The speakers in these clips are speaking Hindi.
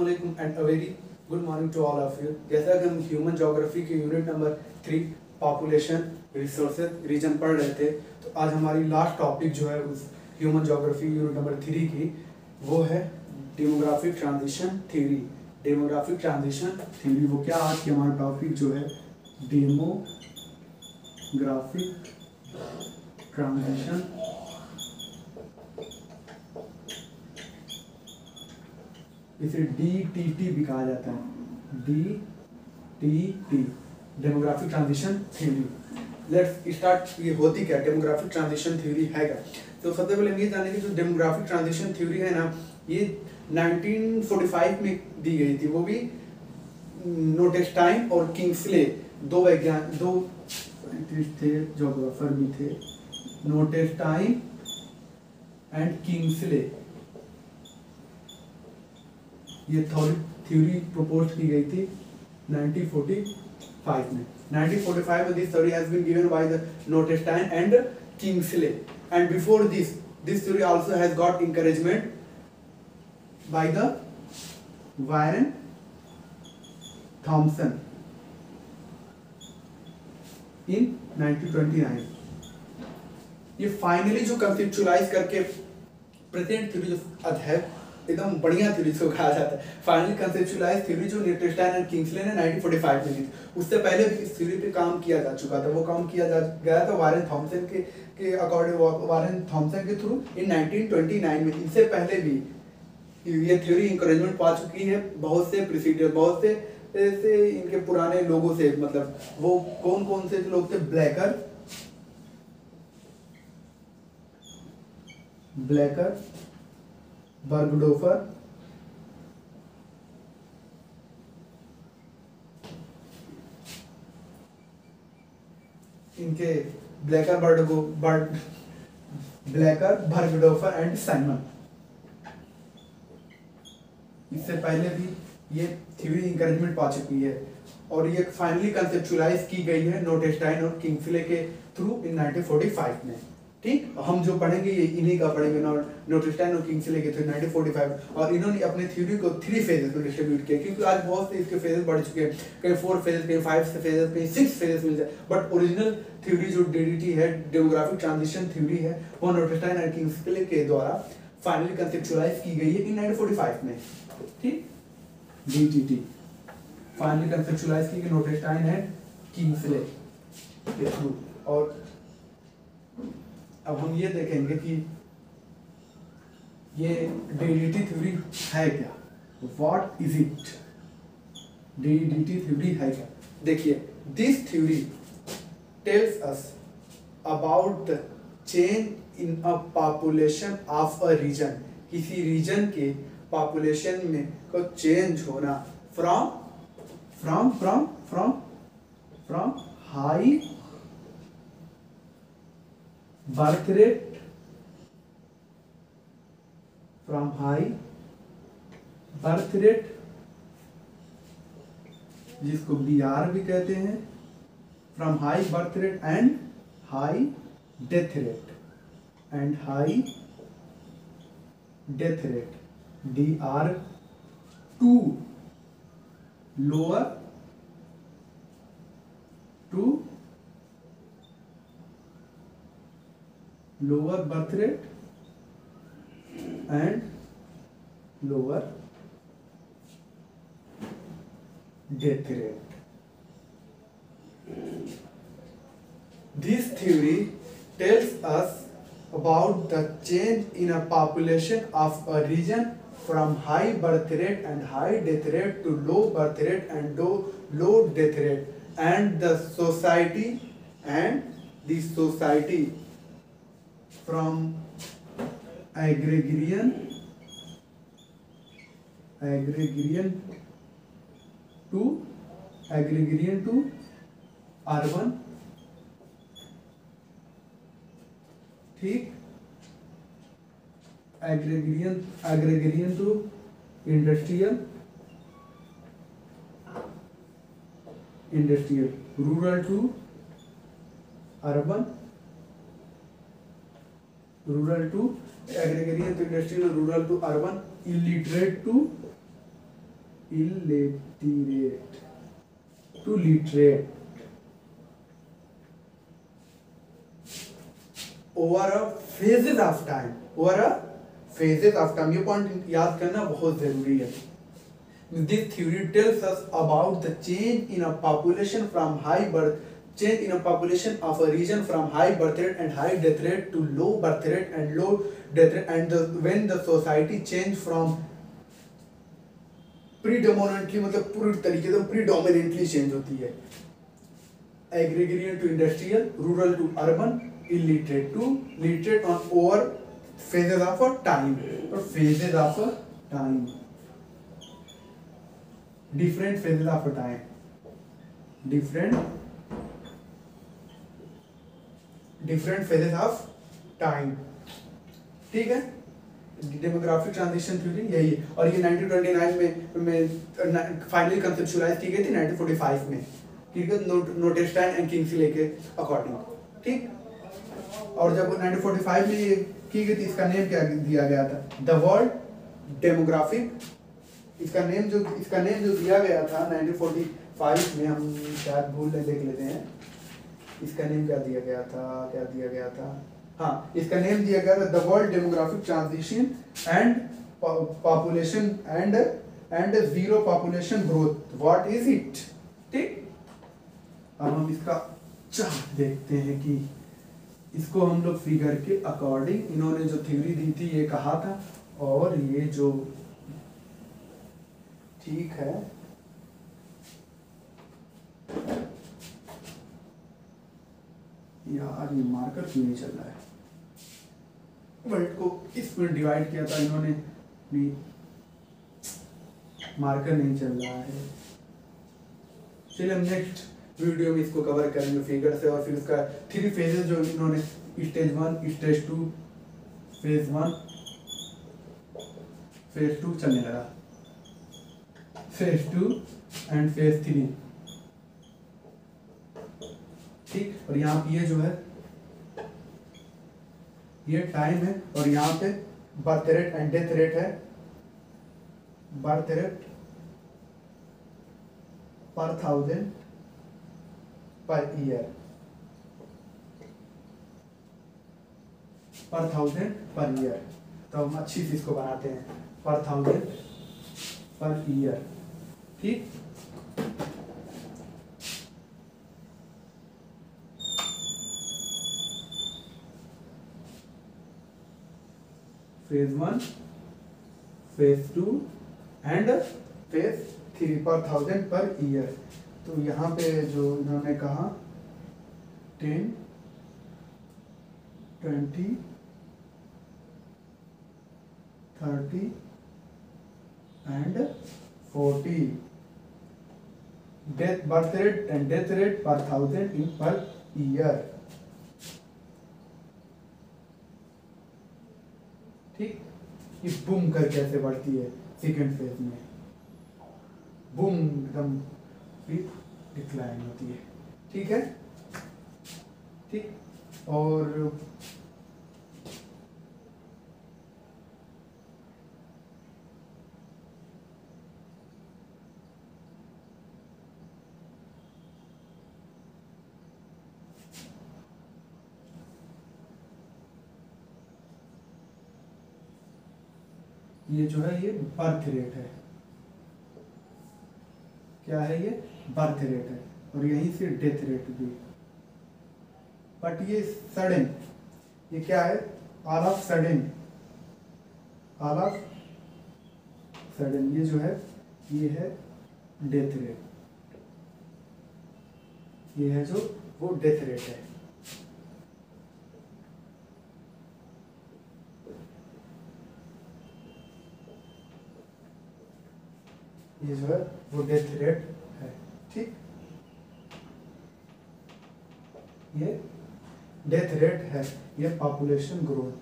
अस्सलाम वालेकुम and a very good morning to all of you. जैसा कि हम ह्यूमन ज्योग्राफी के unit number 3 population resources region पढ़ रहे थे, तो आज हमारी लास्ट टॉपिक जो है उस ह्यूमन ज्योग्राफी यूनिट नंबर 3 की वो है demographic transition theory. Demographic transition theory वो क्या, आज की हमारा टॉपिक जो है डेमोग्राफिक ट्रांजिशन इसे DTT भी कहा जाता है, DTT demographic transition theory. Let's start. ये होती क्या डेमोग्राफिक ट्रांजिशन थ्योरी है क्या? तो सबसे पहले हम ये जानेंगे जो डेमोग्राफिक ट्रांजिशन थ्योरी है ना, ये 1945 में दी गई थी। वो भी नोटेस्टाइन और किंग्सले दो साइंटिस्ट थे, ज्योग्राफर भी थे, नोटेस्टाइन एंड किंग्सले। ये थ्योरी प्रपोज की गई थी 1945 में। 1945 में this theory has been given by the Notestein and Kingsley, and before this theory also has got encouragement by the Warren Thompson in 1929। ये फाइनली जो कंसेप्चुअलाइज करके प्रेजेंट थ्योरी जो है एकदम बढ़िया थ्योरी इसको कहा जाता है, फाइनली कंसेप्चुअलाइज थ्योरी जो नोटेस्टाइन एंड किंग्सले ने 1945 में दी। उससे पहले भी इस थ्योरी पे काम किया जा चुका था। वो काम किया जा गया था वारेन थॉमसन के अकॉर्डिंग, वारेन थॉमसन के थ्रू इन 1929 में। इनसे पहले भी ये थ्योरी इंकरेजमेंट पा चुकी है बहुत से प्रेसिडेंट, बहुत से इनके पुराने लोगों से। मतलब वो कौन कौन से लोग थे? ब्लैकर, बर्गडोफर, इनके ब्लैकर, बर्गडोफर एंड साइमन। इससे पहले भी ये थ्योरी इंकरेजमेंट पा चुकी है और ये फाइनली कंसेप्चुअलाइज की गई है नोटेस्टाइन और किंग्सले के थ्रू इन 1945 में। ठीक, हम जो पढ़ेंगे ये इन्हीं का पढ़ेंगे, नोटेस्टाइन और किंग्सले के थ्रू 1945। और इन्होंने अपने थ्योरी को 3 फेजेस में डिस्ट्रीब्यूट किया, क्योंकि आज बहुत से इसके फेजेस बढ़ चुके हैं। कहीं 4 फेजेस, कहीं 5 फेजेस, कहीं 6 फेजेस मिल जाए, बट ओरिजिनल थ्योरी जो DDT है, डेमोग्राफिक ट्रांजिशन थ्योरी है, वो नोटेस्टाइन और किंग्सले के द्वारा फाइनली कंसेप्चुअलाइज की गई है इन 1945 में। ठीक, DTT फाइनली कंसेप्चुअलाइज की गई नोटेस्टाइन एंड किंग्सले के थ्रू। और अब हम ये देखेंगे कि ये DDT थ्योरी है क्या, what is it? DDT theory है क्या? देखिए, this theory tells us about the change in a population of a region. किसी रीजन के पॉपुलेशन में को चेंज होना from high birth rate, from high birth rate जिसको BR भी कहते हैं, from high birth rate and high death rate, DR, to lower birth rate and lower death rate. This theory tells us about the change in a population of a region from high birth rate and high death rate to low birth rate and low death rate, and the society from agrarian to urban। ठीक, agrarian to industrial, rural to urban, rural to agrarian to industrial, rural to urban, illiterate to illiterate to literate over a phases of time, over a phases of time। ये पॉइंट याद करना बहुत जरूरी है। This theory tells us about the change in a population from high birth change in a population of a region from high birth rate and high death rate to low birth rate and low death rate, and when the society change from predominantly मतलब पूरी तरीके से predominantly चेंज होती है, agrarian to industrial, rural to urban, illiterate to literate on over phases of a time, or phases of a time, different phases of a time, different phases of time। ठीक है, डेमोग्राफिक ट्रांजिशन थ्योरी यही है, और ये 1929 में फाइनली कंसेप्चुलाइज की गई थी 1945 में, ठीक है, नोटेस्टाइन एंड किंग्सले के अकॉर्डिंग। ठीक, और जब 1945 में ये की गई थी, इसका नेम क्या दिया गया था? The world demographic. इसका नेम जो दिया गया था 1945 में, हम शायद भूल रहे, देख लेते हैं इसका नेम क्या दिया गया था। हाँ, इसका नेम दिया गया था the world demographic transition and population and zero population growth, what is it. ठीक, अब हम इसका चार्ट देखते हैं कि इसको हम लोग फिगर के अकॉर्डिंग, इन्होंने जो थ्योरी दी थी ये कहा था, और ये जो ठीक है, यार ये मार्कर क्यों नहीं चल रहा है? वर्ल्ड को इसमें डिवाइड किया था इन्होंने, मार्कर नहीं चल रहा है। चलिए हम नेक्स्ट वीडियो में इसको कवर करेंगे फिगर से, और फिर उसका 3 फेजेस जो इन्होंने, स्टेज 1, स्टेज 2, फेज 1, फेज 2 चलने लगा, फेज 2 एंड फेज 3। ठीक, और यहाँ पे ये जो है ये टाइम है, और यहाँ पे birth rate and death rate है, बर्थ रेट पर 1000 पर ईयर, पर 1000 पर ईयर। तो हम अच्छी से इसको बनाते हैं, पर 1000 पर ईयर। ठीक, फेज 1, फेज 2 एंड फेज 3 पर 1000 पर ईयर। तो यहाँ पे जो इन्होंने कहा 10, 20, 30 and 40 death birth rate and death rate पर 1000 इन पर ईयर। ठीक, ये बूम करके ऐसे बढ़ती है सेकेंड फेज में, बूम एकदम फिर डिक्लाइन होती है। ठीक है, ठीक, और ये जो है ये बर्थ रेट है, क्या है ये? बर्थ रेट है, और यहीं से डेथ रेट भी। बट ये सडन, ये क्या है? All of sudden, all of sudden, ये जो है ये है डेथ रेट, ये है जो वो डेथ रेट है। ये जो है वो डेथ रेट है। ठीक, ये डेथ रेट है, ये पॉपुलेशन ग्रोथ।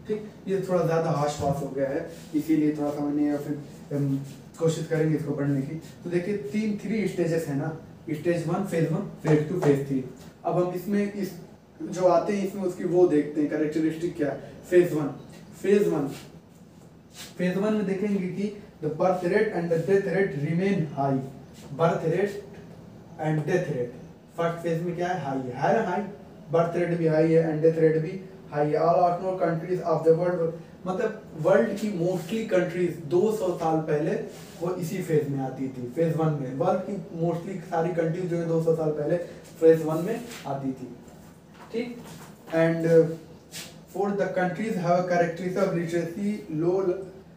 ठीक, ये थोड़ा ज्यादा हाश पास हो गया है, इसीलिए थोड़ा समझने या फिर कोशिश करेंगे इसको पढ़ने की। तो देखिए 3 स्टेजेस है ना, स्टेज 1, फेज 1, फेज 2, फेज 3। अब हम इसमें इस जो आते हैं इसमें उसकी वो देखते हैं कैरेक्टरिस्टिक क्या है। फेज वन में देखेंगे कि the birth rate and the death rate remain high. Birth rate and death rate first phase में क्या है, हाई है, हाई बर्थ रेट भी हाई है एंड डेथ रेट भी हाई है। All of countries of the world, मतलब वर्ल्ड की मोस्टली कंट्रीज 200 साल पहले वो इसी फेज में आती थी, फेज वन में। वर्ल्ड की मोस्टली सारी कंट्रीज जो है 200 साल पहले फेज वन में आती थी, ठीक। And for the countries have characteristics of literacy, low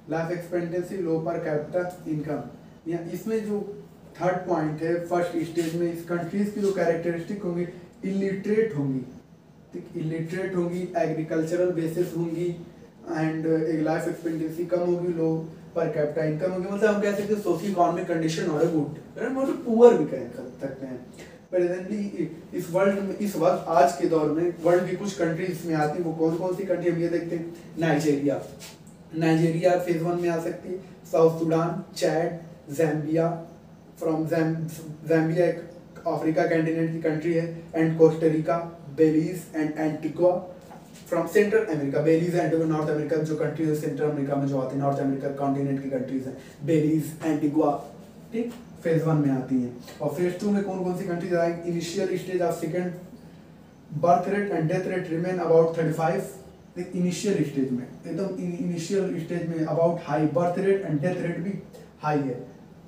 life expectancy, low per capita income. या इसमें जो थर्ड पॉइंट है फर्स्ट स्टेज में, इस कंट्रीज की जो कैरेक्टरिस्टिक होंगी, इलिटरेट होंगी, ठीक, इलिटरेट होंगी, एग्रीकल्चरल बेसिस होंगी एंड एक लाइफ एक्सपेक्टेंसी कम होगी, लो पर कैपिटा इनकम होगी। मतलब हम कह सकते हैं सोशियो इकोनॉमिक कंडीशन और गुड, मतलब पुअर भी कह सकते हैं। प्रेजेंटली इस वर्ल्ड में, इस वक्त आज के दौर में वर्ल्ड की कुछ कंट्रीज में आती है। वो कौन कौन सी कंट्री हम ये देखते हैं। नाइजीरिया फेज वन में आ सकती है, south Sudan, Chad, Zambia, from Zambia एक अफ्रीका कैंटिनेंट की कंट्री है, and Costa Rica, Belize and Antigua from central America. Belize and north America जो कंट्रीज है सेंट्रल अमेरिका में जो आती है, नॉर्थ अमेरिका कॉन्टिनेंट की कंट्रीज हैं, बेलीज, एंटिग्वा, ठीक, फेज वन में आती हैं। और फेज टू में कौन कौन सी कंट्रीज आएंगी। Initial stage of second, birth rate and death rate remain about 35। Initial stage में, एकदम इनिशियल स्टेज में about high, birth rate and death rate भी हाई है,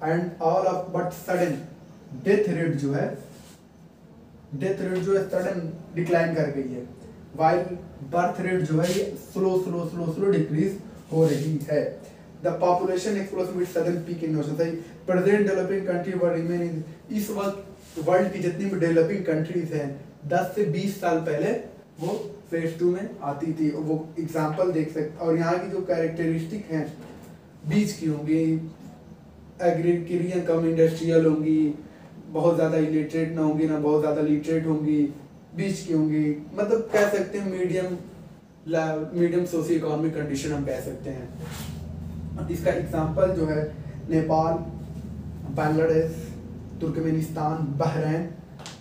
and all of but sudden death rate जो है सडन डिक्लाइन कर गई है, वाइल बर्थ रेट जो है ये स्लो डिक्रीज हो रही है। The population explosion with sudden peak in ocean. Present developing country were remain, इस वक्त वर्ल्ड की जितनी भी डेवलपिंग कंट्रीज हैं 10 से 20 साल पहले वो फेज टू में आती थी, वो एग्जाम्पल देख सकते। और यहाँ की जो कैरेक्टरिस्टिक हैं बीच की होंगी, एग्रीकल्चर कम इंडस्ट्रियल होंगी, बहुत ज़्यादा इलिटरेट ना होंगी ना बहुत ज़्यादा लिटरेट होंगी, बीच की होंगी, मतलब कह सकते हैं मीडियम सोशियो इकोनॉमिक कंडीशन हम कह सकते हैं। इसका एग्जांपल जो है Nepal, Bangladesh, Turkmenistan, Bahrain,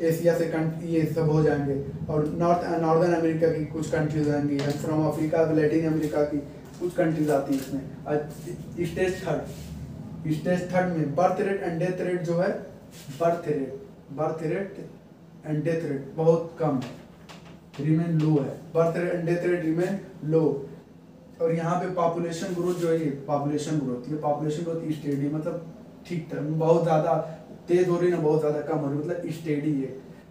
Asia से कंट्री ये सब हो जाएंगे, और नॉर्दर्न अमेरिका की कुछ कंट्रीज आएंगी, फ्रॉम अफ्रीका, लैटिन अमेरिका की कुछ कंट्रीज आती हैं इसमें। स्टेज थर्ड में birth rate and death rate जो है, birth rate and death rate बहुत कम रिमेन लो है, birth rate and death rate remain low. और यहाँ पे पॉपुलेशन ग्रोथ जो है, पॉपुलेशन ग्रोथ स्टेडी, मतलब ठीक था, बहुत ज़्यादा तेज हो रही ना बहुत ज़्यादा कम हो रही, मतलब स्टेडी है,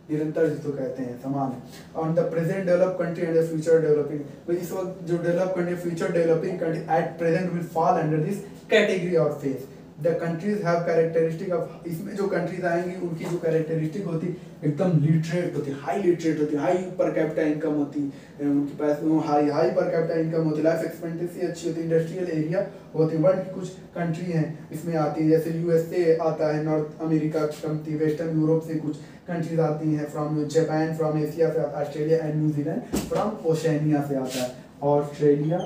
निरंतर जिसको कहते हैं समान है। On the present develop country and the future developing, तो इस वक्त जो develop country, future developing country at present will fall under this category और phase. The countries have characteristic of, इसमें जो कंट्रीज आएंगी उनकी जो कैरेक्टरिस्टिक होती एकदम लिटरेट होती, हाई लिटरेट होती, हाई पर कैपिटा इनकम होती, उनके पास हाई पर कैपिटा इनकम होती, लाइफ एक्सपेक्टेंसी अच्छी होती, इंडस्ट्रियल एरिया होती। वर्ल्ड की कुछ कंट्री हैं इसमें आती है, जैसे यूएसए आता है, नॉर्थ अमेरिका कमती, वेस्टर्न यूरोप से कुछ कंट्रीज आती हैं, फ्रॉम जापान, फ्रॉम एशिया से आता है, Australia and New Zealand from Oceania से आता है, Australia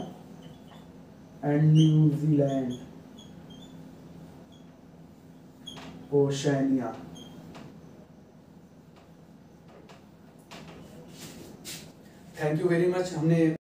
and New Zealand, Oceania. Thank you very much. हमने